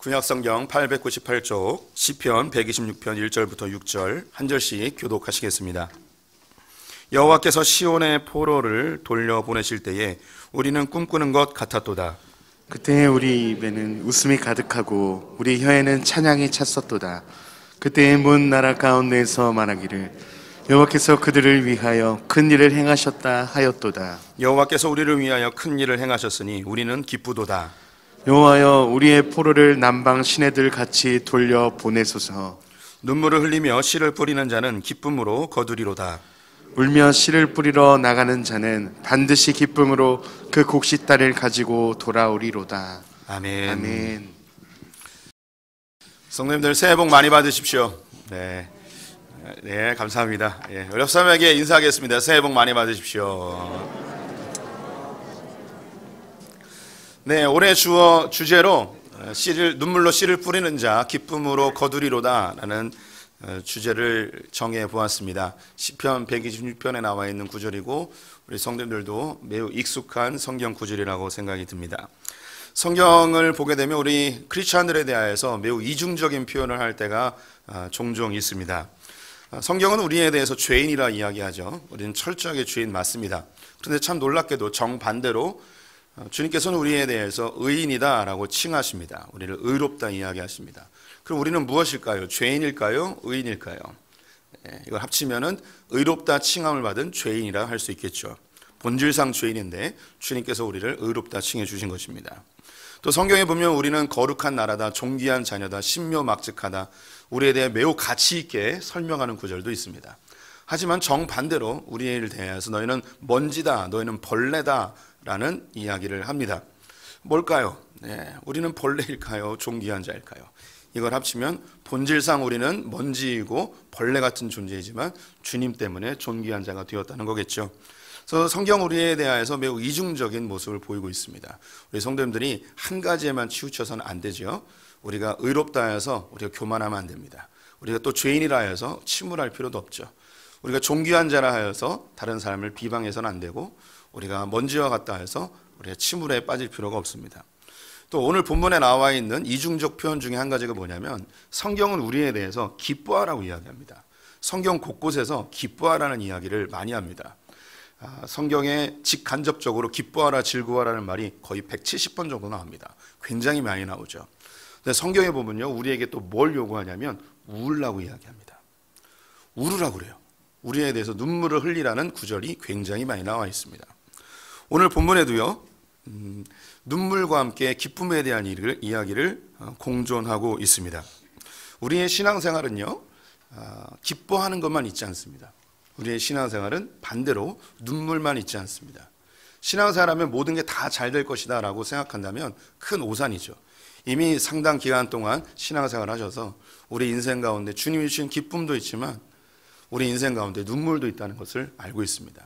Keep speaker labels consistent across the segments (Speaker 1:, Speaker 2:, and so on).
Speaker 1: 구약성경 898쪽 시편 126편 1절부터 6절 한 절씩 교독하시겠습니다. 여호와께서 시온의 포로를 돌려보내실 때에 우리는 꿈꾸는 것 같았도다.
Speaker 2: 그때 우리 입에는 웃음이 가득하고 우리 혀에는 찬양이 찼었도다. 그때의 문 나라 가운데에서 말하기를 여호와께서 그들을 위하여 큰 일을 행하셨다 하였도다.
Speaker 1: 여호와께서 우리를 위하여 큰 일을 행하셨으니 우리는 기쁘도다.
Speaker 2: 여호와여 우리의 포로를 남방 시내들 같이 돌려 보내소서.
Speaker 1: 눈물을 흘리며 씨를 뿌리는 자는 기쁨으로 거두리로다.
Speaker 2: 울며 씨를 뿌리러 나가는 자는 반드시 기쁨으로 그 곡식단을 가지고 돌아오리로다.
Speaker 1: 아멘.
Speaker 2: 아멘.
Speaker 1: 성도님들 새해 복 많이 받으십시오. 네, 감사합니다. 옆 사람에게 인사하겠습니다. 새해 복 많이 받으십시오. 네, 올해 주제로 눈물로 씨를 뿌리는 자 기쁨으로 거두리로다라는 주제를 정해 보았습니다. 시편 126편에 나와 있는 구절이고 우리 성도님들도 매우 익숙한 성경 구절이라고 생각이 듭니다. 성경을 보게 되면 우리 크리스찬들에 대하여서 매우 이중적인 표현을 할 때가 종종 있습니다. 성경은 우리에 대해서 죄인이라 이야기하죠. 우리는 철저하게 죄인 맞습니다. 그런데 참 놀랍게도 정반대로 주님께서는 우리에 대해서 의인이다 라고 칭하십니다. 우리를 의롭다 이야기하십니다. 그럼 우리는 무엇일까요? 죄인일까요? 의인일까요? 이걸 합치면은 의롭다 칭함을 받은 죄인이라 할 수 있겠죠. 본질상 죄인인데 주님께서 우리를 의롭다 칭해 주신 것입니다. 또 성경에 보면 우리는 거룩한 나라다, 존귀한 자녀다, 신묘막측하다, 우리에 대해 매우 가치 있게 설명하는 구절도 있습니다. 하지만 정반대로 우리를 대해서 너희는 먼지다, 너희는 벌레다 라는 이야기를 합니다. 뭘까요? 우리는 벌레일까요? 존귀한 자일까요? 이걸 합치면 본질상 우리는 먼지이고 벌레 같은 존재이지만 주님 때문에 존귀한 자가 되었다는 거겠죠. 그래서 성경 우리에 대하여서 매우 이중적인 모습을 보이고 있습니다. 우리 성도님들이 한 가지에만 치우쳐서는 안 되죠. 우리가 의롭다 해서 우리가 교만하면 안 됩니다. 우리가 또 죄인이라 해서 침울할 필요도 없죠. 우리가 존귀한 자라 하여서 다른 사람을 비방해서는 안 되고 우리가 먼지와 같다 해서 우리가 침울에 빠질 필요가 없습니다. 또 오늘 본문에 나와 있는 이중적 표현 중에 한 가지가 뭐냐면 성경은 우리에 대해서 기뻐하라고 이야기합니다. 성경 곳곳에서 기뻐하라는 이야기를 많이 합니다. 성경에 직간접적으로 기뻐하라, 즐거워하라는 말이 거의 170번 정도 나옵니다. 굉장히 많이 나오죠. 근데 성경에 보면요, 우리에게 또 뭘 요구하냐면 울라고 이야기합니다. 울으라고 그래요. 우리에 대해서 눈물을 흘리라는 구절이 굉장히 많이 나와 있습니다. 오늘 본문에도요, 눈물과 함께 기쁨에 대한 이야기를 공존하고 있습니다. 우리의 신앙생활은요, 기뻐하는 것만 있지 않습니다. 우리의 신앙생활은 반대로 눈물만 있지 않습니다. 신앙생활하면 모든 게 다 잘 될 것이다 라고 생각한다면 큰 오산이죠. 이미 상당 기간 동안 신앙생활을 하셔서 우리 인생 가운데 주님이 주신 기쁨도 있지만 우리 인생 가운데 눈물도 있다는 것을 알고 있습니다.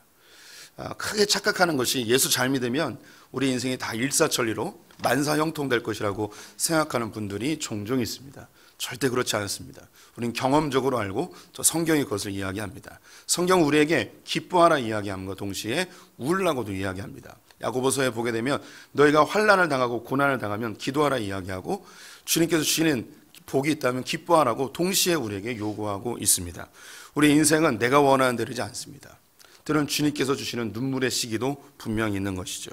Speaker 1: 크게 착각하는 것이 예수 잘 믿으면 우리 인생이 다 일사천리로 만사형통될 것이라고 생각하는 분들이 종종 있습니다. 절대 그렇지 않습니다. 우리는 경험적으로 알고 또 성경이 그것을 이야기합니다. 성경 우리에게 기뻐하라 이야기함과 동시에 울라고도 이야기합니다. 야고보서에 보게 되면 너희가 환난을 당하고 고난을 당하면 기도하라 이야기하고 주님께서 주시는 복이 있다면 기뻐하라고 동시에 우리에게 요구하고 있습니다. 우리 인생은 내가 원하는 대로이지 않습니다. 때로는 주님께서 주시는 눈물의 시기도 분명히 있는 것이죠.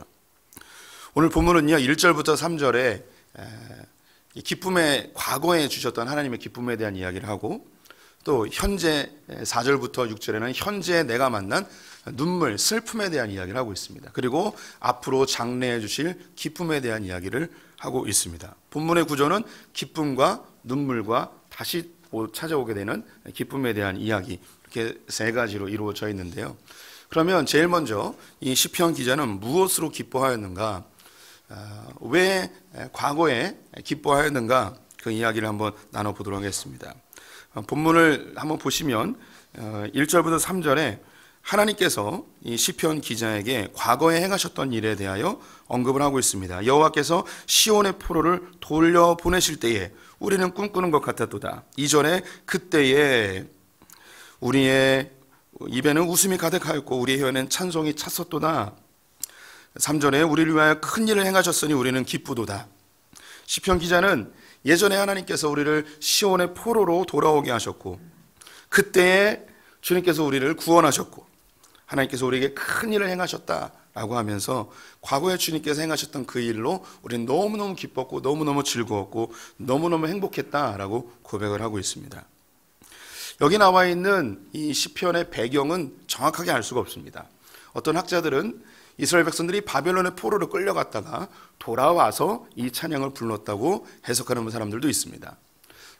Speaker 1: 오늘 본문은요, 1절부터 3절에 기쁨의 과거에 주셨던 하나님의 기쁨에 대한 이야기를 하고 또 현재 4절부터 6절에는 현재 내가 만난 눈물, 슬픔에 대한 이야기를 하고 있습니다. 그리고 앞으로 장래해 주실 기쁨에 대한 이야기를 하고 있습니다. 본문의 구조는 기쁨과 눈물과 다시 찾아오게 되는 기쁨에 대한 이야기, 이렇게 세 가지로 이루어져 있는데요. 그러면 제일 먼저 이 시편 기자는 무엇으로 기뻐하였는가, 왜 과거에 기뻐하였는가, 그 이야기를 한번 나눠보도록 하겠습니다. 본문을 한번 보시면 1절부터 3절에 하나님께서 이 시편 기자에게 과거에 행하셨던 일에 대하여 언급을 하고 있습니다. 여호와께서 시온의 포로를 돌려보내실 때에 우리는 꿈꾸는 것 같았도다. 2절에 그때에 우리의 입에는 웃음이 가득하였고 우리의 혀에는 찬송이 찼었도다. 3절에 우리를 위하여 큰 일을 행하셨으니 우리는 기쁘도다. 시편 기자는 예전에 하나님께서 우리를 시온의 포로로 돌아오게 하셨고, 그때에 주님께서 우리를 구원하셨고, 하나님께서 우리에게 큰 일을 행하셨다라고 하면서 과거에 주님께서 행하셨던 그 일로 우리는 너무너무 기뻤고 너무너무 즐거웠고 너무너무 행복했다라고 고백을 하고 있습니다. 여기 나와 있는 이 시편의 배경은 정확하게 알 수가 없습니다. 어떤 학자들은 이스라엘 백성들이 바벨론의 포로로 끌려갔다가 돌아와서 이 찬양을 불렀다고 해석하는 사람들도 있습니다.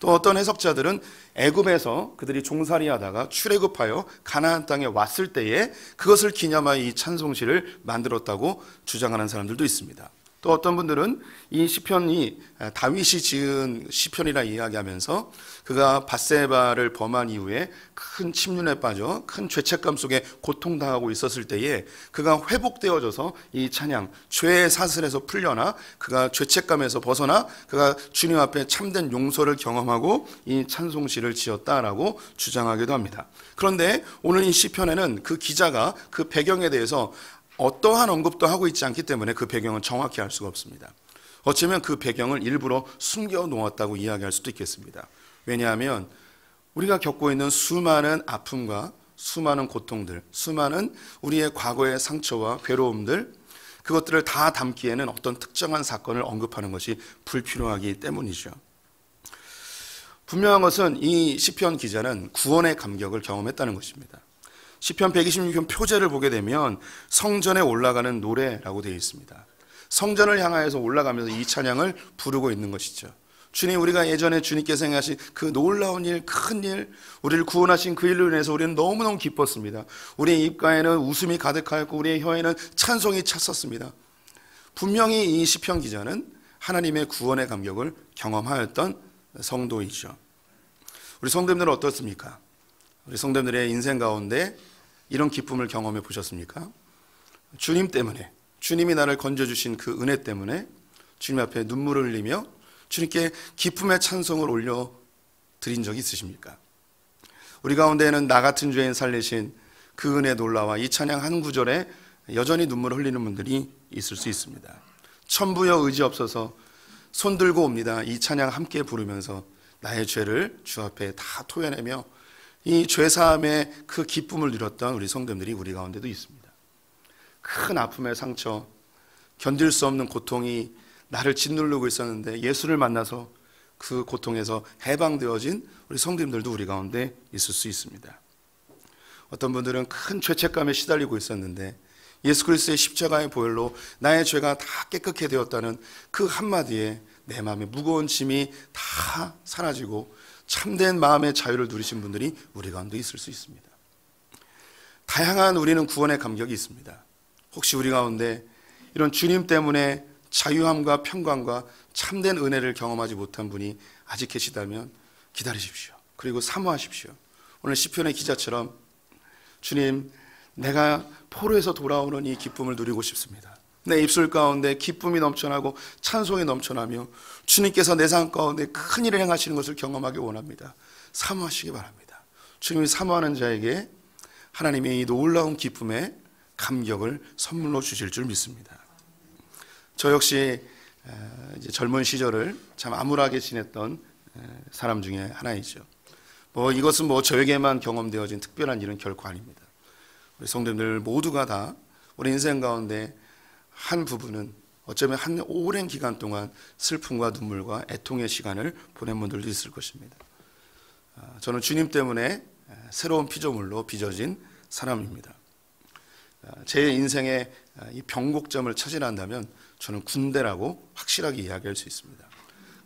Speaker 1: 또 어떤 해석자들은 애굽에서 그들이 종살이하다가 출애굽하여 가나안 땅에 왔을 때에 그것을 기념하여 이 찬송시를 만들었다고 주장하는 사람들도 있습니다. 또 어떤 분들은 이 시편이 다윗이 지은 시편이라 이야기하면서 그가 밧세바를 범한 이후에 큰 침륜에 빠져 큰 죄책감 속에 고통당하고 있었을 때에 그가 회복되어져서 이 찬양, 죄의 사슬에서 풀려나 그가 죄책감에서 벗어나 그가 주님 앞에 참된 용서를 경험하고 이 찬송시를 지었다라고 주장하기도 합니다. 그런데 오늘 이 시편에는 그 기자가 그 배경에 대해서 어떠한 언급도 하고 있지 않기 때문에 그 배경은 정확히 알 수가 없습니다. 어쩌면 그 배경을 일부러 숨겨 놓았다고 이야기할 수도 있겠습니다. 왜냐하면 우리가 겪고 있는 수많은 아픔과 수많은 고통들, 수많은 우리의 과거의 상처와 괴로움들, 그것들을 다 담기에는 어떤 특정한 사건을 언급하는 것이 불필요하기 때문이죠. 분명한 것은 이 시편 기자는 구원의 감격을 경험했다는 것입니다. 시편 126편 표제를 보게 되면 성전에 올라가는 노래라고 되어 있습니다. 성전을 향하여서 올라가면서 이 찬양을 부르고 있는 것이죠. 주님, 우리가 예전에 주님께서 행하신 그 놀라운 일, 큰 일, 우리를 구원하신 그 일로 인해서 우리는 너무너무 기뻤습니다. 우리의 입가에는 웃음이 가득하였고 우리의 혀에는 찬송이 찼었습니다. 분명히 이 시편 기자는 하나님의 구원의 감격을 경험하였던 성도이죠. 우리 성도님들은 어떻습니까? 우리 성도님들의 인생 가운데 이런 기쁨을 경험해 보셨습니까? 주님 때문에, 주님이 나를 건져주신 그 은혜 때문에 주님 앞에 눈물을 흘리며 주님께 기쁨의 찬송을 올려 드린 적이 있으십니까? 우리 가운데에는 나 같은 죄인 살리신 그 은혜 놀라와 이 찬양 한 구절에 여전히 눈물을 흘리는 분들이 있을 수 있습니다. 천부여 의지 없어서 손 들고 옵니다. 이 찬양 함께 부르면서 나의 죄를 주 앞에 다 토해내며 이 죄사함의 그 기쁨을 누렸던 우리 성도님들이 우리 가운데도 있습니다. 큰 아픔의 상처, 견딜 수 없는 고통이 나를 짓누르고 있었는데 예수를 만나서 그 고통에서 해방되어진 우리 성도님들도 우리 가운데 있을 수 있습니다. 어떤 분들은 큰 죄책감에 시달리고 있었는데 예수 그리스도의 십자가의 보혈로 나의 죄가 다 깨끗게 되었다는 그 한마디에 내 마음의 무거운 짐이 다 사라지고 참된 마음의 자유를 누리신 분들이 우리 가운데 있을 수 있습니다. 다양한 우리는 구원의 감격이 있습니다. 혹시 우리 가운데 이런 주님 때문에 자유함과 평강과 참된 은혜를 경험하지 못한 분이 아직 계시다면 기다리십시오. 그리고 사모하십시오. 오늘 시편의 기자처럼 주님, 내가 포로에서 돌아오는 이 기쁨을 누리고 싶습니다. 내 입술 가운데 기쁨이 넘쳐나고 찬송이 넘쳐나며 주님께서 내 삶 가운데 큰 일을 행하시는 것을 경험하기 원합니다. 사모하시기 바랍니다. 주님이 사모하는 자에게 하나님의 이 놀라운 기쁨의 감격을 선물로 주실 줄 믿습니다. 저 역시 이제 젊은 시절을 참 암울하게 지냈던 사람 중에 하나이죠. 이것은 저에게만 경험되어진 특별한 일은 결코 아닙니다. 우리 성도님들 모두가 다 우리 인생 가운데 한 부분은 어쩌면 한 오랜 기간 동안 슬픔과 눈물과 애통의 시간을 보낸 분들도 있을 것입니다. 저는 주님 때문에 새로운 피조물로 빚어진 사람입니다. 제 인생의 이 변곡점을 찾으란다면 저는 군대라고 확실하게 이야기할 수 있습니다.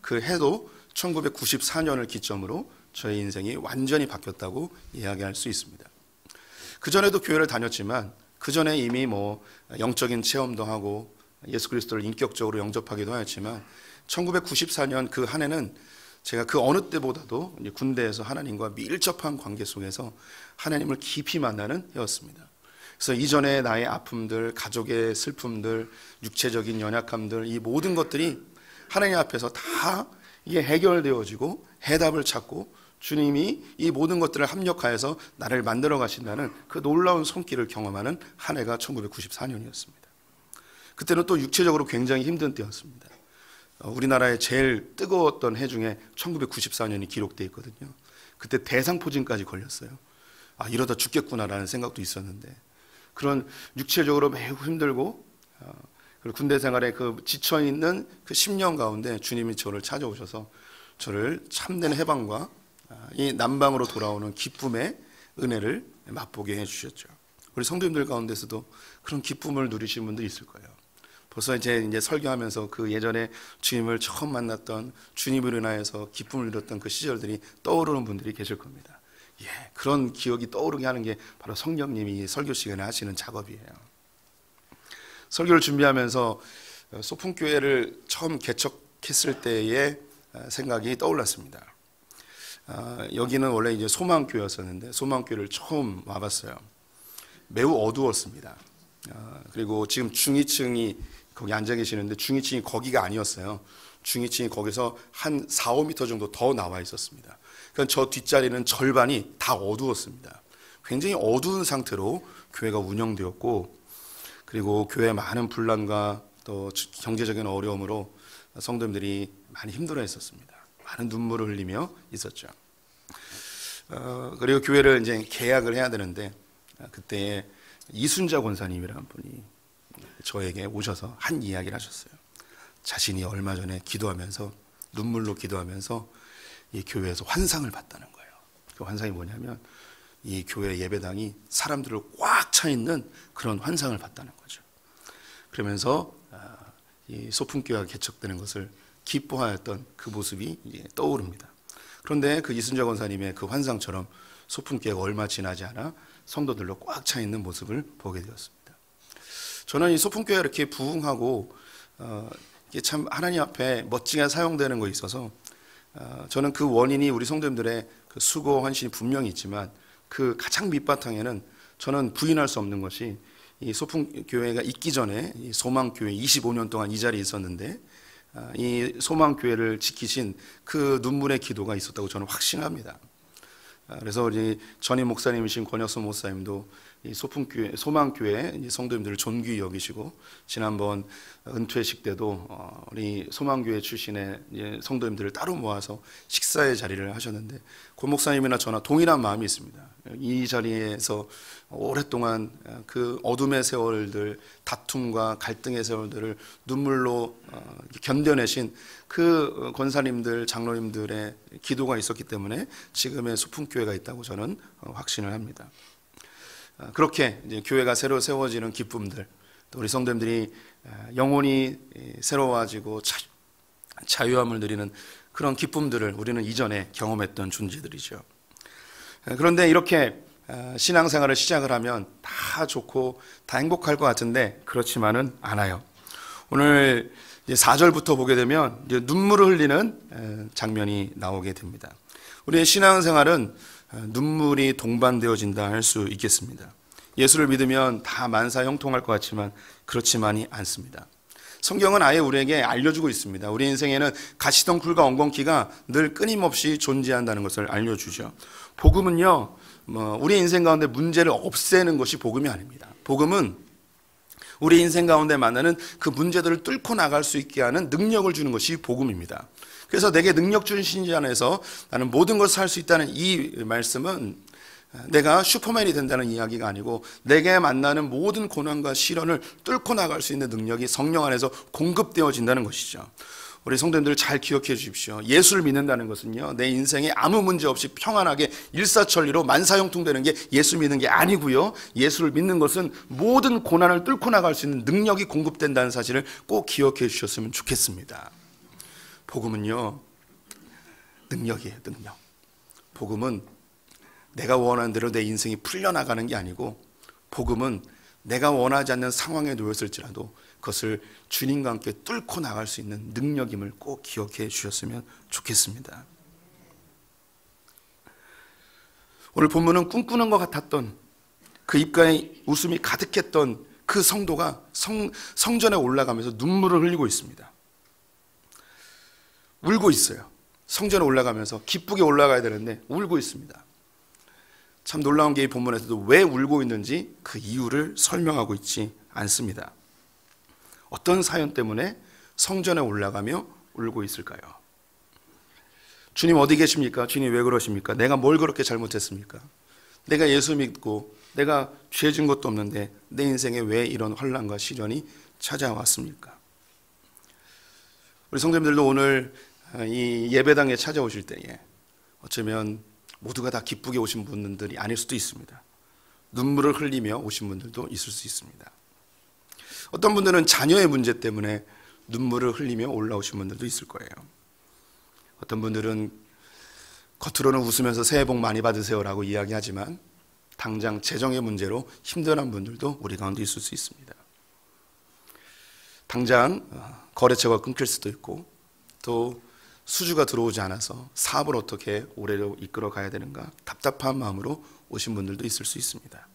Speaker 1: 그 해도 1994년을 기점으로 저의 인생이 완전히 바뀌었다고 이야기할 수 있습니다. 그전에도 교회를 다녔지만 그전에 이미 영적인 체험도 하고 예수 그리스도를 인격적으로 영접하기도 하였지만 1994년 그 한 해는 제가 그 어느 때보다도 군대에서 하나님과 밀접한 관계 속에서 하나님을 깊이 만나는 해였습니다. 그래서 이전에 나의 아픔들, 가족의 슬픔들, 육체적인 연약함들, 이 모든 것들이 하나님 앞에서 다 이게 해결되어지고 해답을 찾고 주님이 이 모든 것들을 합력하여서 나를 만들어 가신다는 그 놀라운 손길을 경험하는 한 해가 1994년이었습니다. 그때는 또 육체적으로 굉장히 힘든 때였습니다. 우리나라의 제일 뜨거웠던 해 중에 1994년이 기록되어 있거든요. 그때 대상포진까지 걸렸어요. 이러다 죽겠구나라는 생각도 있었는데, 그런 육체적으로 매우 힘들고 그리고 군대 생활에 그 지쳐있는 그 10년 가운데 주님이 저를 찾아오셔서 저를 참된 해방과 이 남방으로 돌아오는 기쁨의 은혜를 맛보게 해주셨죠. 우리 성도님들 가운데서도 그런 기쁨을 누리신 분들이 있을 거예요. 벌써 이제 설교하면서 그 예전에 주님을 처음 만났던, 주님을 인하여서 기쁨을 누렸던 그 시절들이 떠오르는 분들이 계실 겁니다. 그런 기억이 떠오르게 하는 게 바로 성령님이 설교 시간에 하시는 작업이에요. 설교를 준비하면서 소풍교회를 처음 개척했을 때의 생각이 떠올랐습니다. 여기는 원래 이제 소망교회였었는데 소망교회를 처음 와봤어요. 매우 어두웠습니다. 그리고 지금 중위층이 거기 앉아 계시는데 중위층이 거기가 아니었어요. 중위층이 거기서 한 4, 5m 정도 더 나와 있었습니다. 그러니까 저 뒷자리는 절반이 다 어두웠습니다. 굉장히 어두운 상태로 교회가 운영되었고, 그리고 교회의 많은 분란과 또 경제적인 어려움으로 성도님들이 많이 힘들어했었습니다. 많은 눈물을 흘리며 있었죠. 그리고 교회를 이제 개학을 해야 되는데 그때 이순자 권사님이라는 분이 저에게 오셔서 한 이야기를 하셨어요. 자신이 얼마 전에 기도하면서 눈물로 기도하면서 이 교회에서 환상을 봤다는 거예요. 그 환상이 뭐냐면 이 교회 예배당이 사람들을 꽉 차 있는 그런 환상을 봤다는 거죠. 그러면서 이 소풍교회가 개척되는 것을 기뻐하였던 그 모습이 떠오릅니다. 그런데 그 이순자 권사님의 그 환상처럼 소풍교회가 얼마 지나지 않아 성도들로 꽉 차 있는 모습을 보게 되었습니다. 저는 이 소풍교회가 이렇게 부흥하고 이게 참 하나님 앞에 멋지게 사용되는 것에 있어서 저는 그 원인이 우리 성도님들의 그 수고 헌신이 분명히 있지만 그 가장 밑바탕에는 저는 부인할 수 없는 것이 이 소풍교회가 있기 전에 이 소망교회 25년 동안 이 자리에 있었는데 이 소망교회를 지키신 그 눈물의 기도가 있었다고 저는 확신합니다. 그래서 우리 전임 목사님이신 권혁선 목사님도 이 소풍교회, 소망교회 성도님들을 존귀히 여기시고 지난번 은퇴식 때도 우리 소망교회 출신의 성도님들을 따로 모아서 식사의 자리를 하셨는데 권 목사님이나 저나 동일한 마음이 있습니다. 이 자리에서 오랫동안 그 어둠의 세월들, 다툼과 갈등의 세월들을 눈물로 견뎌내신 그 권사님들, 장로님들의 기도가 있었기 때문에 지금의 소풍교회가 있다고 저는 확신을 합니다. 그렇게 이제 교회가 새로 세워지는 기쁨들, 또 우리 성도님들이 영혼이 새로워지고 자유함을 누리는 그런 기쁨들을 우리는 이전에 경험했던 존재들이죠. 그런데 이렇게 신앙생활을 시작을 하면 다 좋고 다 행복할 것 같은데 그렇지만은 않아요. 오늘 이제 4절부터 보게 되면 이제 눈물을 흘리는 장면이 나오게 됩니다. 우리의 신앙생활은 눈물이 동반되어진다 할 수 있겠습니다. 예수를 믿으면 다 만사 형통할 것 같지만 그렇지만이 않습니다. 성경은 아예 우리에게 알려주고 있습니다. 우리 인생에는 가시덩굴과 엉겅퀴가 늘 끊임없이 존재한다는 것을 알려주죠. 복음은요, 우리 인생 가운데 문제를 없애는 것이 복음이 아닙니다. 복음은 우리 인생 가운데 만나는 그 문제들을 뚫고 나갈 수 있게 하는 능력을 주는 것이 복음입니다. 그래서 내게 능력 주신 자 안에서 나는 모든 것을 할 수 있다는 이 말씀은 내가 슈퍼맨이 된다는 이야기가 아니고 내게 만나는 모든 고난과 시련을 뚫고 나갈 수 있는 능력이 성령 안에서 공급되어진다는 것이죠. 우리 성도님들 잘 기억해 주십시오. 예수를 믿는다는 것은요, 내 인생에 아무 문제 없이 평안하게 일사천리로 만사형통되는 게 예수 믿는 게 아니고요, 예수를 믿는 것은 모든 고난을 뚫고 나갈 수 있는 능력이 공급된다는 사실을 꼭 기억해 주셨으면 좋겠습니다. 복음은요, 능력이에요, 능력. 복음은 내가 원하는 대로 내 인생이 풀려나가는 게 아니고, 복음은 내가 원하지 않는 상황에 놓였을지라도 그것을 주님과 함께 뚫고 나갈 수 있는 능력임을 꼭 기억해 주셨으면 좋겠습니다. 오늘 본문은 꿈꾸는 것 같았던 그 입가에 웃음이 가득했던 그 성도가 성전에 올라가면서 눈물을 흘리고 있습니다. 울고 있어요. 성전에 올라가면서 기쁘게 올라가야 되는데 울고 있습니다. 참 놀라운 게 이 본문에서도 왜 울고 있는지 그 이유를 설명하고 있지 않습니다. 어떤 사연 때문에 성전에 올라가며 울고 있을까요? 주님 어디 계십니까? 주님 왜 그러십니까? 내가 뭘 그렇게 잘못했습니까? 내가 예수 믿고 내가 죄 진 것도 없는데 내 인생에 왜 이런 환난과 시련이 찾아왔습니까? 우리 성도님들도 오늘 이 예배당에 찾아오실 때에 어쩌면 모두가 다 기쁘게 오신 분들이 아닐 수도 있습니다. 눈물을 흘리며 오신 분들도 있을 수 있습니다. 어떤 분들은 자녀의 문제 때문에 눈물을 흘리며 올라오신 분들도 있을 거예요. 어떤 분들은 겉으로는 웃으면서 새해 복 많이 받으세요라고 이야기하지만 당장 재정의 문제로 힘들어하는 분들도 우리 가운데 있을 수 있습니다. 당장 거래처가 끊길 수도 있고 또 수주가 들어오지 않아서 사업을 어떻게 올해로 이끌어 가야 되는가 답답한 마음으로 오신 분들도 있을 수 있습니다.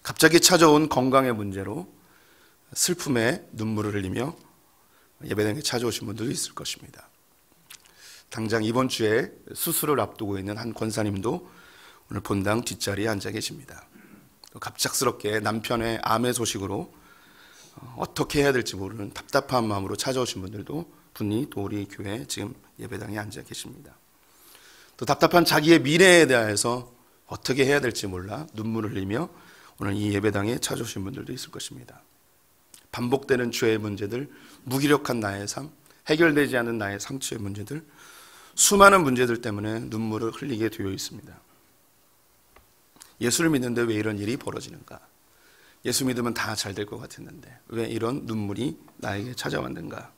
Speaker 1: 갑자기 찾아온 건강의 문제로 슬픔에 눈물을 흘리며 예배당에 찾아오신 분들도 있을 것입니다. 당장 이번 주에 수술을 앞두고 있는 한 권사님도 오늘 본당 뒷자리에 앉아 계십니다. 갑작스럽게 남편의 암의 소식으로 어떻게 해야 될지 모르는 답답한 마음으로 찾아오신 분들도 분이 또 우리 교회 지금 예배당에 앉아 계십니다. 또 답답한 자기의 미래에 대해서 어떻게 해야 될지 몰라 눈물을 흘리며 오늘 이 예배당에 찾아오신 분들도 있을 것입니다. 반복되는 죄의 문제들, 무기력한 나의 삶, 해결되지 않은 나의 상처의 문제들, 수많은 문제들 때문에 눈물을 흘리게 되어 있습니다. 예수를 믿는데 왜 이런 일이 벌어지는가? 예수 믿으면 다 잘 될 것 같았는데 왜 이런 눈물이 나에게 찾아왔는가?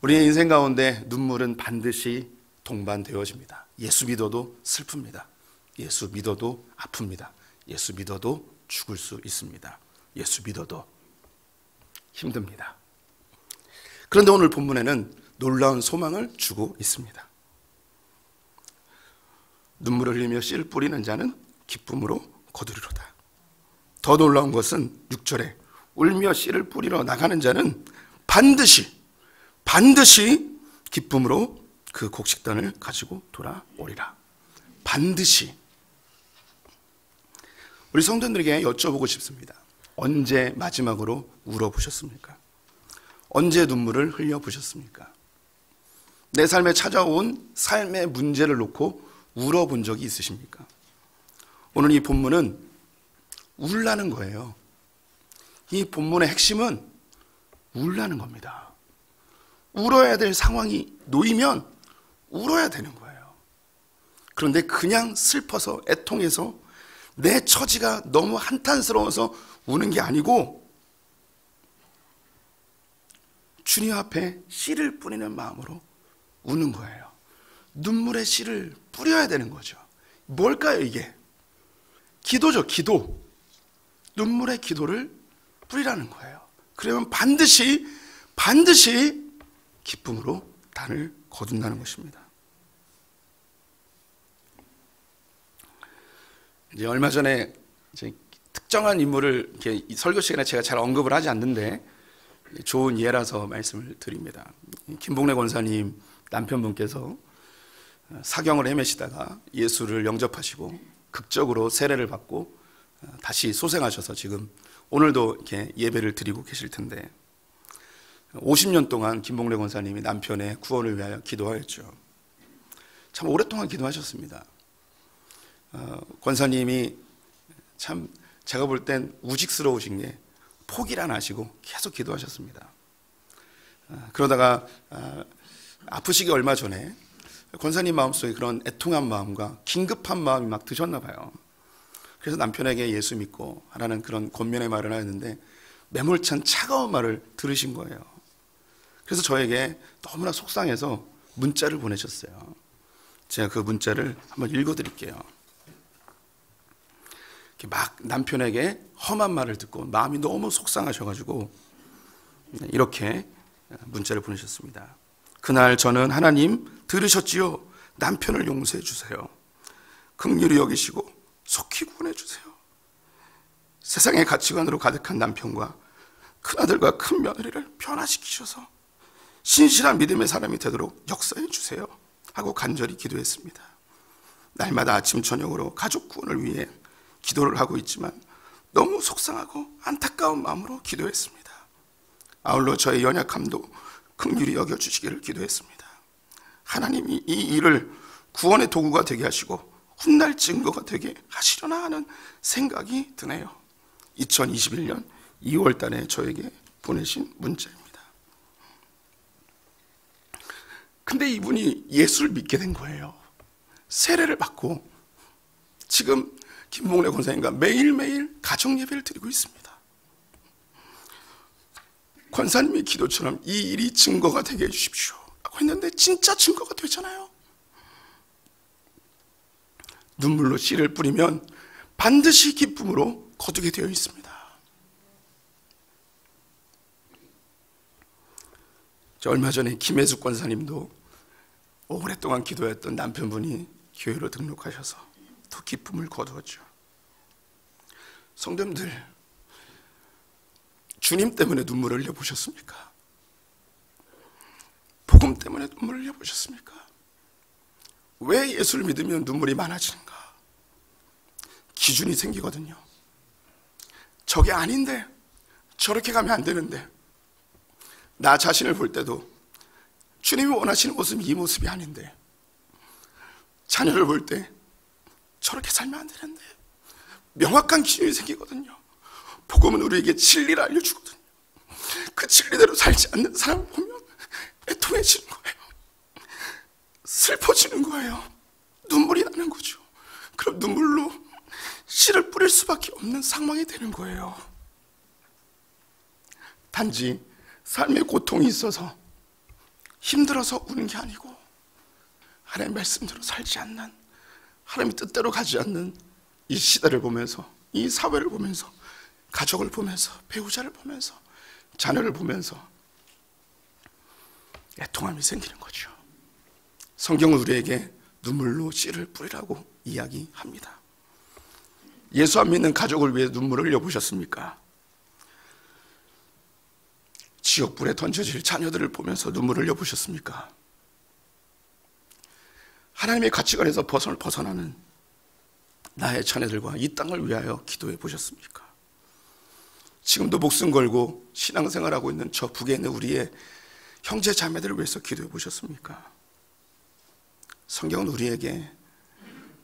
Speaker 1: 우리의 인생 가운데 눈물은 반드시 동반되어집니다. 예수 믿어도 슬픕니다. 예수 믿어도 아픕니다. 예수 믿어도 죽을 수 있습니다. 예수 믿어도 힘듭니다. 그런데 오늘 본문에는 놀라운 소망을 주고 있습니다. 눈물을 흘리며 씨를 뿌리는 자는 기쁨으로 거두리로다. 더 놀라운 것은 6절에 울며 씨를 뿌리러 나가는 자는 반드시 기쁨으로 그 곡식단을 가지고 돌아오리라. 반드시. 우리 성도들에게 여쭤보고 싶습니다. 언제 마지막으로 울어보셨습니까? 언제 눈물을 흘려보셨습니까? 내 삶에 찾아온 삶의 문제를 놓고 울어본 적이 있으십니까? 오늘 이 본문은 울라는 거예요. 이 본문의 핵심은 울라는 겁니다. 울어야 될 상황이 놓이면 울어야 되는 거예요. 그런데 그냥 슬퍼서 애통해서 내 처지가 너무 한탄스러워서 우는 게 아니고 주님 앞에 씨를 뿌리는 마음으로 우는 거예요. 눈물의 씨를 뿌려야 되는 거죠. 뭘까요 이게? 기도죠. 기도. 눈물의 기도를 뿌리라는 거예요. 그러면 반드시 기쁨으로 단을 거둔다는 것입니다. 이제 얼마 전에 특정한 인물을 이렇게 설교 시간에 제가 잘 언급을 하지 않는데 좋은 예라서 말씀을 드립니다. 김봉래 권사님 남편분께서 사경을 헤매시다가 예수를 영접하시고 극적으로 세례를 받고 다시 소생하셔서 지금 오늘도 이렇게 예배를 드리고 계실 텐데 50년 동안 김봉래 권사님이 남편의 구원을 위하여 기도하였죠. 참 오랫동안 기도하셨습니다. 권사님이 참 제가 볼 땐 우직스러우신 게 포기를 안 하시고 계속 기도하셨습니다. 그러다가 아프시기 얼마 전에 권사님 마음속에 그런 애통한 마음과 긴급한 마음이 막 드셨나 봐요. 그래서 남편에게 예수 믿고 하라는 그런 권면의 말을 하였는데 매몰찬 차가운 말을 들으신 거예요. 그래서 저에게 너무나 속상해서 문자를 보내셨어요. 제가 그 문자를 한번 읽어드릴게요. 막 남편에게 험한 말을 듣고 마음이 너무 속상하셔가지고 이렇게 문자를 보내셨습니다. 그날 저는 하나님 들으셨지요? 남편을 용서해 주세요. 긍휼히 여기시고 속히 구원해 주세요. 세상의 가치관으로 가득한 남편과 큰아들과 큰며느리를 변화시키셔서 신실한 믿음의 사람이 되도록 역사해 주세요 하고 간절히 기도했습니다. 날마다 아침 저녁으로 가족 구원을 위해 기도를 하고 있지만 너무 속상하고 안타까운 마음으로 기도했습니다. 아울러 저의 연약함도 긍휼히 여겨주시기를 기도했습니다. 하나님이 이 일을 구원의 도구가 되게 하시고 훗날 증거가 되게 하시려나 하는 생각이 드네요. 2021년 2월 달에 저에게 보내신 문자입니다. 근데 이분이 예수를 믿게 된 거예요. 세례를 받고 지금 김봉래 권사님과 매일매일 가정예배를 드리고 있습니다. 권사님의 기도처럼 이 일이 증거가 되게 해주십시오 라고 했는데 진짜 증거가 되잖아요. 눈물로 씨를 뿌리면 반드시 기쁨으로 거두게 되어 있습니다. 얼마 전에 김혜숙 권사님도 오랫동안 기도했던 남편분이 교회로 등록하셔서 더 기쁨을 거두었죠. 성도님들, 주님 때문에 눈물을 흘려보셨습니까? 복음 때문에 눈물을 흘려보셨습니까? 왜 예수를 믿으면 눈물이 많아지는가? 기준이 생기거든요. 저게 아닌데, 저렇게 가면 안 되는데, 나 자신을 볼 때도 주님이 원하시는 모습이 이 모습이 아닌데, 자녀를 볼 때 저렇게 살면 안 되는데, 명확한 기준이 생기거든요. 복음은 우리에게 진리를 알려주거든요. 그 진리대로 살지 않는 사람을 보면 애통해지는 거예요. 슬퍼지는 거예요. 눈물이 나는 거죠. 그럼 눈물로 씨를 뿌릴 수밖에 없는 상황이 되는 거예요. 단지 삶의 고통이 있어서 힘들어서 우는 게 아니고 하나님의 말씀대로 살지 않는, 하나님의 뜻대로 가지 않는 이 시대를 보면서, 이 사회를 보면서, 가족을 보면서, 배우자를 보면서, 자녀를 보면서 애통함이 생기는 거죠. 성경은 우리에게 눈물로 씨를 뿌리라고 이야기합니다. 예수 안 믿는 가족을 위해 눈물을 흘려보셨습니까? 지옥불에 던져질 자녀들을 보면서 눈물을 흘려보셨습니까? 하나님의 가치관에서 벗어나는 나의 자녀들과 이 땅을 위하여 기도해 보셨습니까? 지금도 목숨 걸고 신앙생활하고 있는 저 북에 있는 우리의 형제 자매들을 위해서 기도해 보셨습니까? 성경은 우리에게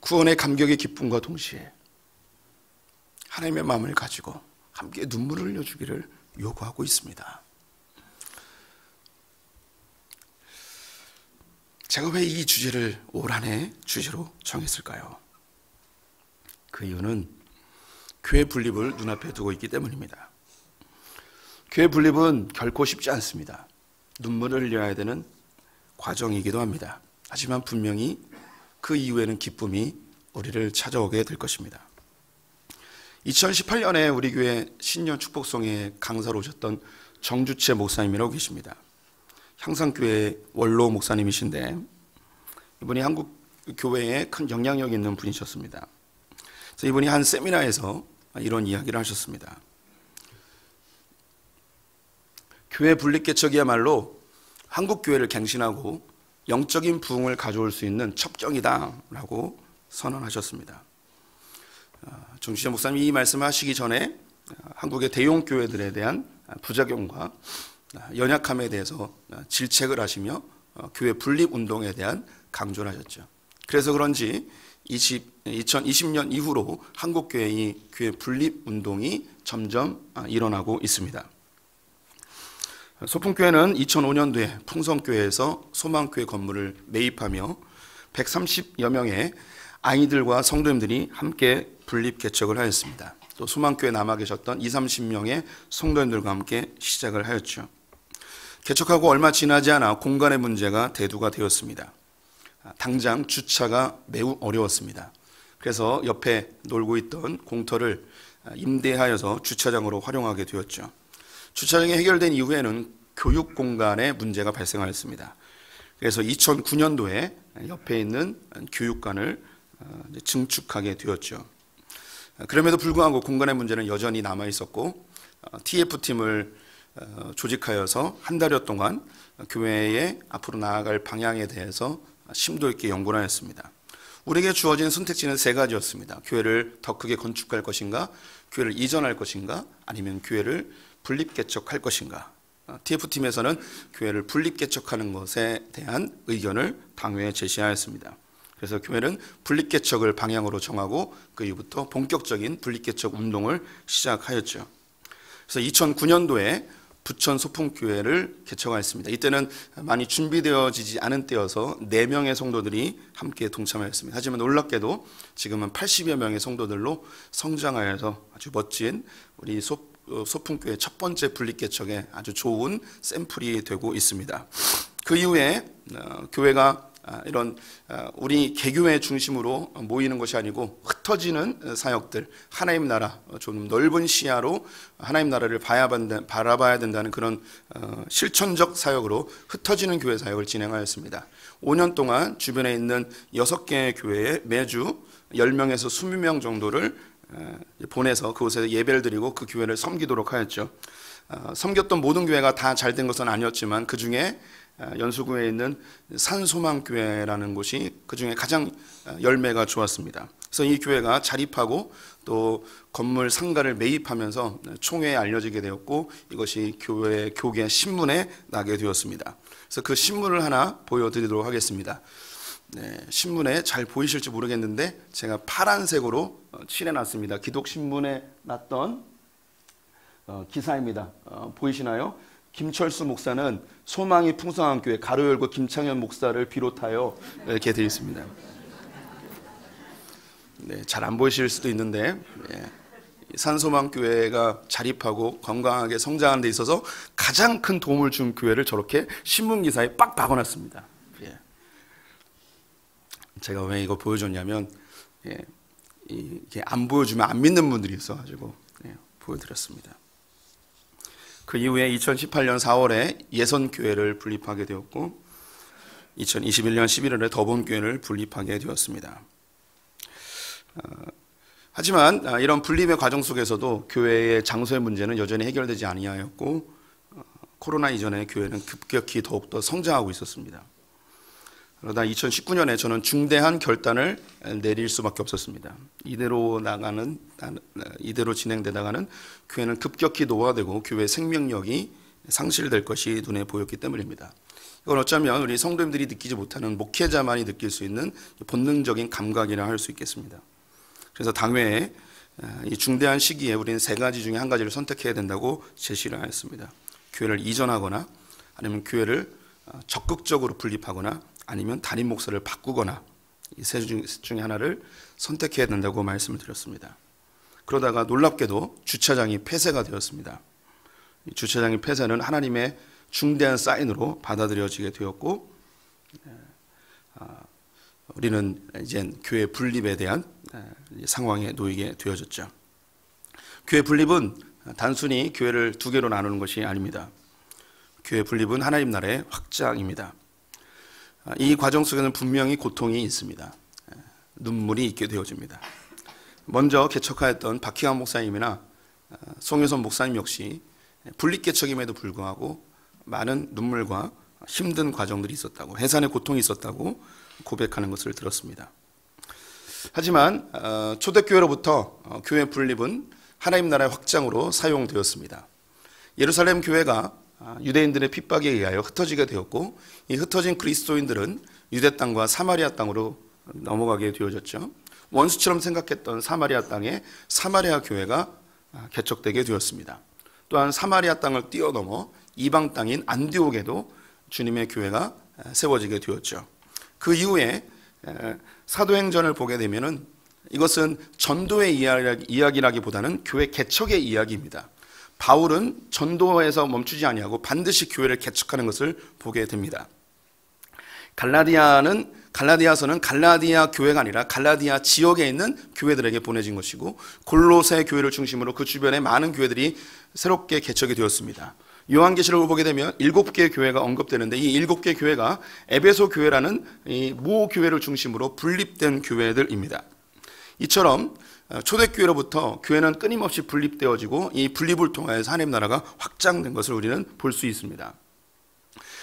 Speaker 1: 구원의 감격의 기쁨과 동시에 하나님의 마음을 가지고 함께 눈물을 흘려주기를 요구하고 있습니다. 제가 왜 이 주제를 올 한 해 주제로 정했을까요? 그 이유는 교회 분립을 눈앞에 두고 있기 때문입니다. 교회 분립은 결코 쉽지 않습니다. 눈물을 흘려야 되는 과정이기도 합니다. 하지만 분명히 그 이후에는 기쁨이 우리를 찾아오게 될 것입니다. 2018년에 우리 교회 신년 축복송의 강사로 오셨던 정주채 목사님이라고 계십니다. 향상교회 원로 목사님이신데 이분이 한국 교회에 큰 영향력 있는 분이셨습니다. 그래서 이분이 한 세미나에서 이런 이야기를 하셨습니다. 교회 분립개척이야말로 한국 교회를 갱신하고 영적인 부흥을 가져올 수 있는 첩경이다라고 선언하셨습니다. 정주채 목사님이 이 말씀을 하시기 전에 한국의 대형 교회들에 대한 부작용과 연약함에 대해서 질책을 하시며 교회 분립 운동에 대한 강조를 하셨죠. 그래서 그런지 2020년 이후로 한국 교회의 교회 분립 운동이 점점 일어나고 있습니다. 소풍교회는 2005년도에 풍성교회에서 소망교회 건물을 매입하며 130여 명의 아이들과 성도님들이 함께 분립 개척을 하였습니다. 또 소망교회 남아 계셨던 20, 30명의 성도님들과 함께 시작을 하였죠. 개척하고 얼마 지나지 않아 공간의 문제가 대두가 되었습니다. 당장 주차가 매우 어려웠습니다. 그래서 옆에 놀고 있던 공터를 임대하여서 주차장으로 활용하게 되었죠. 주차장이 해결된 이후에는 교육 공간에 문제가 발생하였습니다. 그래서 2009년도에 옆에 있는 교육관을 증축하게 되었죠. 그럼에도 불구하고 공간의 문제는 여전히 남아 있었고 TF팀을 조직하여서 한 달여 동안 교회의 앞으로 나아갈 방향에 대해서 심도 있게 연구를 하였습니다. 우리에게 주어진 선택지는 세 가지였습니다. 교회를 더 크게 건축할 것인가, 교회를 이전할 것인가, 아니면 교회를 분립개척할 것인가. TF팀에서는 교회를 분립개척하는 것에 대한 의견을 당회에 제시하였습니다. 그래서 교회는 분립개척을 방향으로 정하고 그 이후부터 본격적인 분립개척 운동을 시작하였죠. 그래서 2009년도에 부천 소풍교회를 개척하였습니다. 이때는 많이 준비되어지지 않은 때여서 4명의 성도들이 함께 동참하였습니다. 하지만 놀랍게도 지금은 80여 명의 성도들로 성장하여서 아주 멋진 우리 소풍교회 첫 번째 분립개척에 아주 좋은 샘플이 되고 있습니다. 그 이후에 교회가 이런 우리 개교회 중심으로 모이는 것이 아니고 흩어지는 사역들, 하나님 나라, 좀 넓은 시야로 하나님 나라를 바라봐야 된다는 그런 실천적 사역으로 흩어지는 교회 사역을 진행하였습니다. 5년 동안 주변에 있는 6개의 교회에 매주 10명에서 20명 정도를 보내서 그곳에 예배를 드리고 그 교회를 섬기도록 하였죠. 섬겼던 모든 교회가 다 잘된 것은 아니었지만 그 중에 연수구에 있는 산소망교회라는 곳이 그 중에 가장 열매가 좋았습니다. 그래서 이 교회가 자립하고 또 건물 상가를 매입하면서 총회에 알려지게 되었고 이것이 교계 신문에 나게 되었습니다. 그래서 그 신문을 하나 보여드리도록 하겠습니다. 신문에 잘 보이실지 모르겠는데 제가 파란색으로 칠해놨습니다. 기독신문에 났던 기사입니다. 보이시나요? 김철수 목사는 소망이 풍성한 교회 가로 열고 김창현 목사를 비롯하여 이렇게 되어 있습니다. 잘 안 보이실 수도 있는데 산소망교회가 자립하고 건강하게 성장하는 데 있어서 가장 큰 도움을 준 교회를 저렇게 신문기사에 빡 박아놨습니다. 제가 왜 이거 보여줬냐면 이게 안 보여주면 안 믿는 분들이 있어가지고 보여드렸습니다. 그 이후에 2018년 4월에 예선교회를 분립하게 되었고 2021년 11월에 더본교회를 분립하게 되었습니다. 하지만 이런 분립의 과정 속에서도 교회의 장소의 문제는 여전히 해결되지 아니하였고 코로나 이전에 교회는 급격히 더욱더 성장하고 있었습니다. 그러다 2019년에 저는 중대한 결단을 내릴 수밖에 없었습니다. 이대로 진행되다가는 교회는 급격히 노화되고 교회의 생명력이 상실될 것이 눈에 보였기 때문입니다. 이건 어쩌면 우리 성도님들이 느끼지 못하는 목회자만이 느낄 수 있는 본능적인 감각이라 할 수 있겠습니다. 그래서 당회에 이 중대한 시기에 우리는 3가지 중에 한 가지를 선택해야 된다고 제시를 하였습니다. 교회를 이전하거나 아니면 교회를 적극적으로 분립하거나 아니면 담임 목사를 바꾸거나 이 세 중에 하나를 선택해야 된다고 말씀을 드렸습니다. 그러다가 놀랍게도 주차장이 폐쇄가 되었습니다. 이 주차장의 폐쇄는 하나님의 중대한 사인으로 받아들여지게 되었고 우리는 이제 교회 분립에 대한 상황에 놓이게 되어졌죠. 교회 분립은 단순히 교회를 2개로 나누는 것이 아닙니다. 교회 분립은 하나님 나라의 확장입니다. 이 과정 속에는 분명히 고통이 있습니다. 눈물이 있게 되어집니다. 먼저 개척하였던 박희환 목사님이나 송효선 목사님 역시 분립개척임에도 불구하고 많은 눈물과 힘든 과정들이 있었다고, 해산의 고통이 있었다고 고백하는 것을 들었습니다. 하지만 초대교회로부터 교회 분립은 하나님 나라의 확장으로 사용되었습니다. 예루살렘 교회가 유대인들의 핍박에 의하여 흩어지게 되었고 이 흩어진 그리스도인들은 유대 땅과 사마리아 땅으로 넘어가게 되어졌죠. 원수처럼 생각했던 사마리아 땅에 사마리아 교회가 개척되게 되었습니다. 또한 사마리아 땅을 뛰어넘어 이방 땅인 안디옥에도 주님의 교회가 세워지게 되었죠. 그 이후에 사도행전을 보게 되면은 이것은 전도의 이야기라기보다는 교회 개척의 이야기입니다. 바울은 전도에서 멈추지 아니하고 반드시 교회를 개척하는 것을 보게 됩니다. 갈라디아서는 갈라디아 교회가 아니라 갈라디아 지역에 있는 교회들에게 보내진 것이고 골로새 교회를 중심으로 그 주변에 많은 교회들이 새롭게 개척이 되었습니다. 요한계시록을 보게 되면 7개의 교회가 언급되는데 이 7개의 교회가 에베소 교회라는 이 모 교회를 중심으로 분립된 교회들입니다. 이처럼 초대교회로부터 교회는 끊임없이 분립되어지고 이 분립을 통해서 하나님 나라가 확장된 것을 우리는 볼 수 있습니다.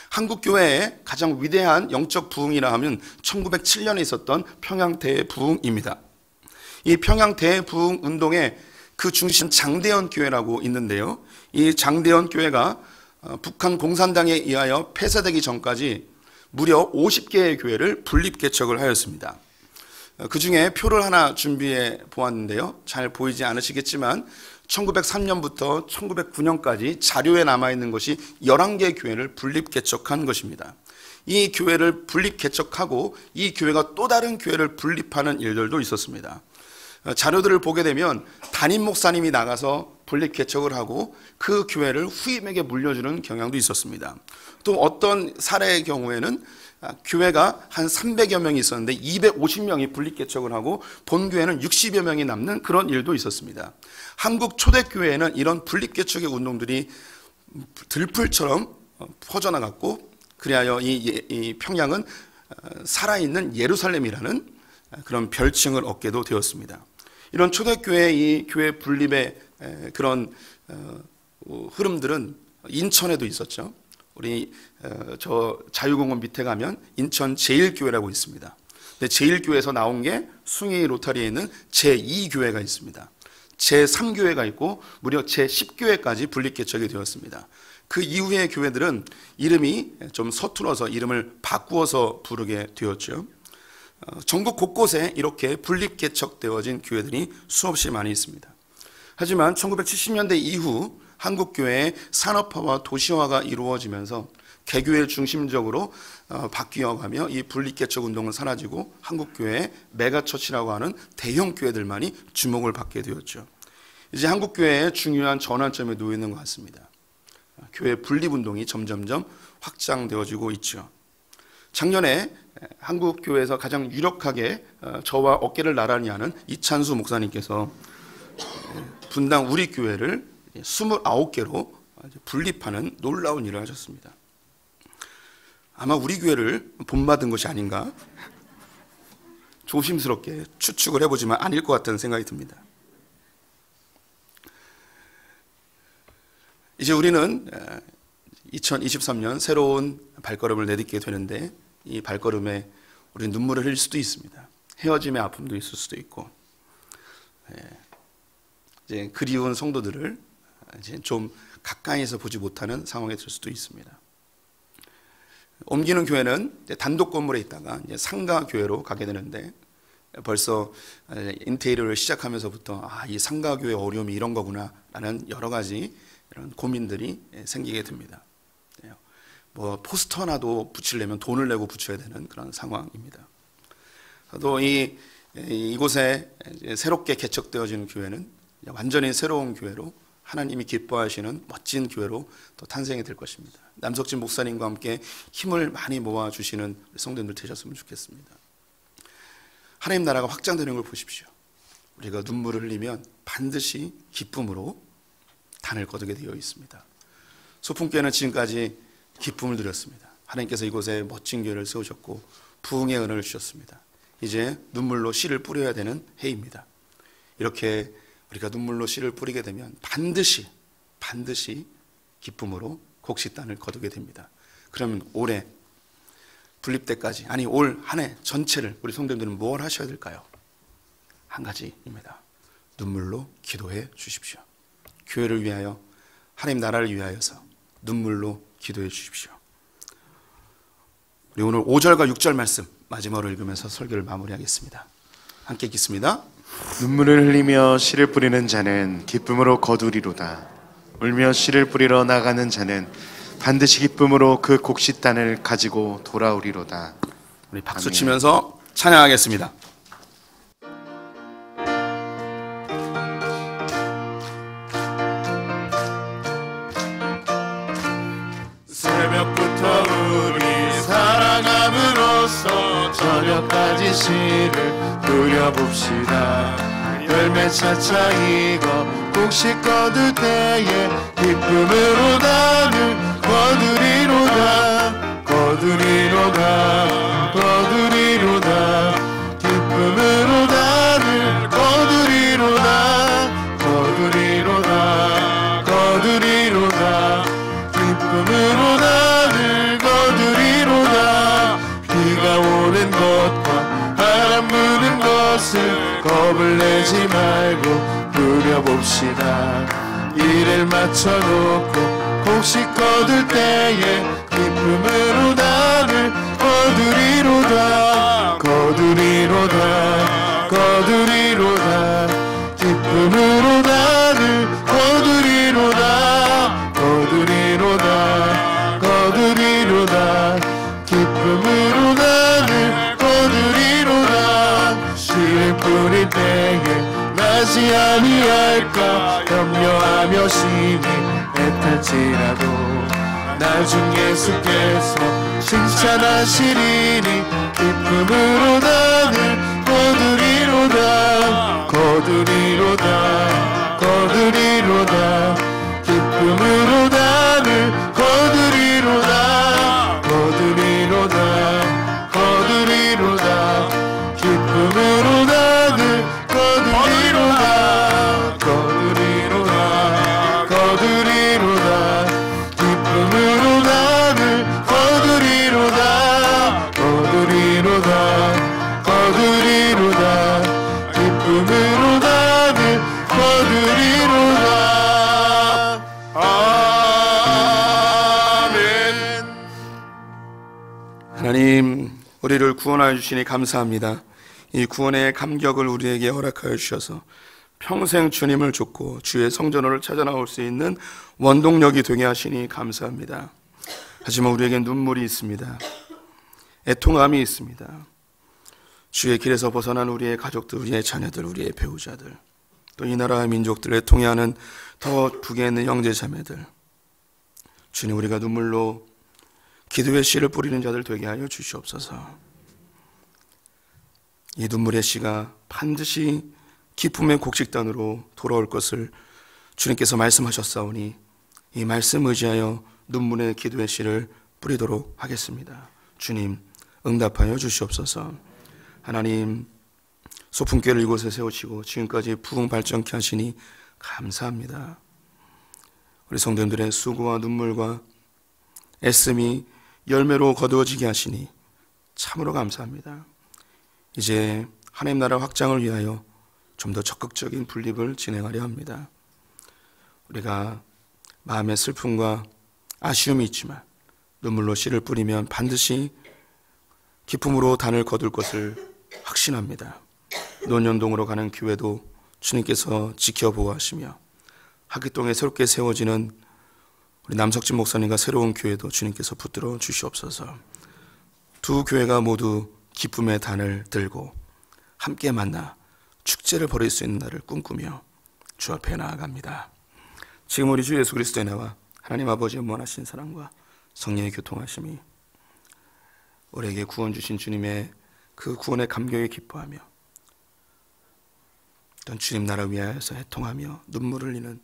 Speaker 1: 한국교회의 가장 위대한 영적 부흥이라 하면 1907년에 있었던 평양 대부흥입니다. 이 평양 대부흥 운동의 그 중심 장대현 교회라고 있는데요. 이 장대현 교회가 북한 공산당에 의하여 폐쇄되기 전까지 무려 50개의 교회를 분립 개척을 하였습니다. 그 중에 표를 하나 준비해 보았는데요. 잘 보이지 않으시겠지만 1903년부터 1909년까지 자료에 남아있는 것이 11개 교회를 분립 개척한 것입니다. 이 교회를 분립 개척하고 이 교회가 또 다른 교회를 분립하는 일들도 있었습니다. 자료들을 보게 되면 담임 목사님이 나가서 분립 개척을 하고 그 교회를 후임에게 물려주는 경향도 있었습니다. 또 어떤 사례의 경우에는 교회가 한 300여 명이 있었는데 250명이 분립 개척을 하고 본교회는 60여 명이 남는 그런 일도 있었습니다. 한국 초대교회에는 이런 분립 개척의 운동들이 들풀처럼 퍼져나갔고, 그리하여 이 평양은 살아있는 예루살렘이라는 그런 별칭을 얻게도 되었습니다. 이런 초대교회의 이 교회 분립의 그런 흐름들은 인천에도 있었죠. 우리 저 자유공원 밑에 가면 인천 제1교회라고 있습니다. 근데 제1교회에서 나온 게 숭이 로타리에 있는 제2교회가 있습니다. 제3교회가 있고 무려 제10교회까지 분립 개척이 되었습니다. 그 이후의 교회들은 이름이 좀 서툴러서 이름을 바꾸어서 부르게 되었죠. 전국 곳곳에 이렇게 분립 개척되어진 교회들이 수없이 많이 있습니다. 하지만 1970년대 이후 한국교회의 산업화와 도시화가 이루어지면서 개교회 중심적으로 바뀌어가며 이 분립 개척 운동은 사라지고 한국교회의 메가처치라고 하는 대형 교회들만이 주목을 받게 되었죠. 이제 한국교회의 중요한 전환점에 놓여 있는 것 같습니다. 교회 분립 운동이 점점점 확장되어지고 있죠. 작년에 한국교회에서 가장 유력하게 저와 어깨를 나란히 하는 이찬수 목사님께서 분당 우리 교회를 29개로 분립하는 놀라운 일을 하셨습니다. 아마 우리 교회를 본받은 것이 아닌가 조심스럽게 추측을 해보지만 아닐 것 같다는 생각이 듭니다. 이제 우리는 2023년 새로운 발걸음을 내딛게 되는데 이 발걸음에 우리 눈물을 흘릴 수도 있습니다. 헤어짐의 아픔도 있을 수도 있고, 이제 그리운 성도들을 이제 좀 가까이서 보지 못하는 상황에 들 수도 있습니다. 옮기는 교회는 단독 건물에 있다가 이제 상가 교회로 가게 되는데 벌써 인테리어를 시작하면서부터 이 상가 교회 어려움이 이런 거구나라는 여러 가지 이런 고민들이 생기게 됩니다. 뭐 포스터나도 붙이려면 돈을 내고 붙여야 되는 그런 상황입니다. 또 이곳에 새롭게 개척되어지는 교회는 완전히 새로운 교회로 하나님이 기뻐하시는 멋진 교회로 또 탄생이 될 것입니다. 남석진 목사님과 함께 힘을 많이 모아주시는 성도님들 되셨으면 좋겠습니다. 하나님 나라가 확장되는 걸 보십시오. 우리가 눈물을 흘리면 반드시 기쁨으로 단을 거두게 되어 있습니다. 소풍교회는 지금까지 기쁨을 누렸습니다. 하나님께서 이곳에 멋진 교회를 세우셨고 부흥의 은혜를 주셨습니다. 이제 눈물로 씨를 뿌려야 되는 해입니다. 이렇게 우리가 눈물로 씨를 뿌리게 되면 반드시 기쁨으로 곡식단을 거두게 됩니다. 그러면 올해 분립 때까지, 아니 올 한 해 전체를 우리 성도님들은 뭘 하셔야 될까요? 한 가지입니다. 눈물로 기도해 주십시오. 교회를 위하여, 하나님 나라를 위하여서 눈물로 기도해 주십시오. 우리 오늘 5절과 6절 말씀 마지막으로 읽으면서 설교를 마무리하겠습니다. 함께 읽겠습니다.
Speaker 2: 눈물을 흘리며 씨를 뿌리는 자는 기쁨으로 거두리로다. 울며 씨를 뿌리러 나가는 자는 반드시 기쁨으로 그 곡식단을 가지고 돌아오리로다.
Speaker 1: 우리 박수 치면서 찬양하겠습니다.
Speaker 2: 새벽부터 우리 사랑함으로써 저녁까지 씨를 뿌려봅시다. 열매 차차 익어 곡식 거둘 때에 기쁨으로 나를 거두리로다. 거두리로다. 거두리로다. 기쁨으로 나를 거두리로다. 거두리로다. 거두리로다. 기쁨으로 나를 거두리로다. 비가 오는 것과 바람 부는 것을 겁을 내지 말고 누려봅시다. 일을 마쳐놓고 혹시 거둘 때에 기쁨으로 나를 거두리로다 거두리로다 거두리로다 기쁨으로 나를 거두리로다 거두리로다 거두리로다 기쁨으로 나를 거두리로다 씨를 뿌릴 때에 나지 아니할까 염려하며 심히 애탈지라도 나중 예수께서 칭찬하시리니 기쁨으로 나를 거두리로다 거두리로다 거두리로다 기쁨으로 나를 거두리로다 거두리로다 거두리로다 기쁨으로 나를 거두리로다 거두리로다 거두리로다 기쁨으로 나를 거두리로다 거두리로다 거두리로다 기쁨으로 나를 거두리로다. 아멘.
Speaker 1: 하나님, 우리를 구원하여 주시니 감사합니다. 이 구원의 감격을 우리에게 허락하여 주셔서 평생 주님을 좇고 주의 성전을 찾아 나올 수 있는 원동력이 되게 하시니 감사합니다. 하지만 우리에겐 눈물이 있습니다. 애통함이 있습니다. 주의 길에서 벗어난 우리의 가족들, 우리의 자녀들, 우리의 배우자들, 또 이 나라의 민족들을 통해하는 더 북에 있는 형제자매들, 주님, 우리가 눈물로 기도의 씨를 뿌리는 자들 되게 하여 주시옵소서. 이 눈물의 씨가 반드시 기쁨의 곡식단으로 돌아올 것을 주님께서 말씀하셨사오니 이 말씀 의지하여 눈물의 기도의 씨를 뿌리도록 하겠습니다. 주님, 응답하여 주시옵소서. 하나님, 소풍교회를 이곳에 세우시고 지금까지 부흥 발전케 하시니 감사합니다. 우리 성도님들의 수고와 눈물과 애씀이 열매로 거두어지게 하시니 참으로 감사합니다. 이제 하나님 나라 확장을 위하여 좀 더 적극적인 분립을 진행하려 합니다. 우리가 마음의 슬픔과 아쉬움이 있지만 눈물로 씨를 뿌리면 반드시 기쁨으로 단을 거둘 것을 확신합니다. 논현동으로 가는 교회도 주님께서 지켜보호하시며 하기동에 새롭게 세워지는 우리 남석진 목사님과 새로운 교회도 주님께서 붙들어 주시옵소서. 두 교회가 모두 기쁨의 단을 들고 함께 만나 축제를 벌일 수 있는 날을 꿈꾸며 주 앞에 나아갑니다. 지금 우리 주 예수 그리스도의 나와 하나님 아버지의 무한하신 사랑과 성령의 교통하심이 우리에게 구원 주신 주님의 그 구원의 감격에 기뻐하며 어떤 주님 나라 위하여서 애통하며 눈물을 흘리는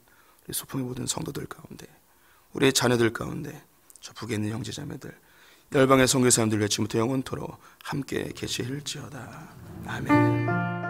Speaker 1: 우리 소풍의 모든 성도들 가운데, 우리의 자녀들 가운데, 저 북에 있는 형제자매들, 열방의 선교사님들 외치부터 영원토록 함께 계시일지어다. 아멘.